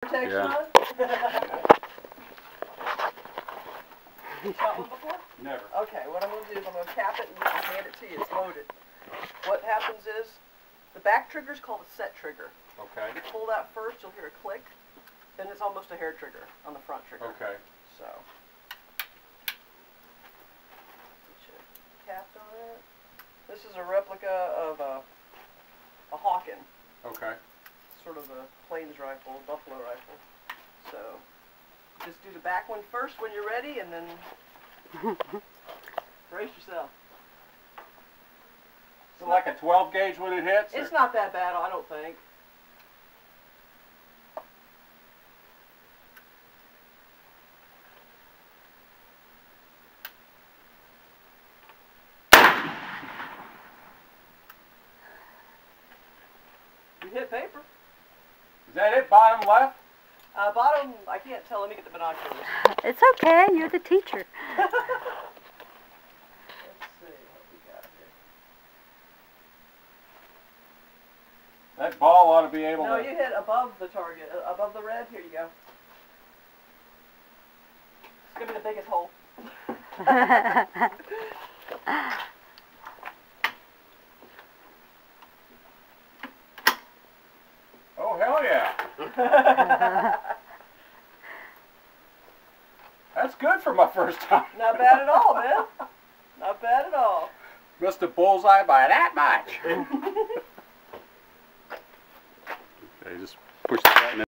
protection Yeah. on? You shot one before? Never. Okay, what I'm going to do is I'm going to cap it and just hand it to you. It's loaded. What happens is, the back trigger is called a set trigger. Okay. You pull that first, you'll hear a click, then it's almost a hair trigger on the front trigger. Okay. So, get you capped on it. This is a replica of a Hawken. Okay. Sort of a plains rifle, buffalo rifle. So, just do the back one first when you're ready, and then brace yourself. Is it like a 12 gauge when it hits? It's not that bad, I don't think. You hit paper. Is that it? Bottom left? Bottom, I can't tell. Let me get the binoculars. It's okay. You're the teacher. Let's see what we got here. That ball ought to be able No, to... you hit above the target, above the red. Here you go. It's going to be the biggest hole. Oh, hell yeah. That's good for my first time. Not bad at all, man. Not bad at all. Missed a bullseye by that much. Okay, just push the button.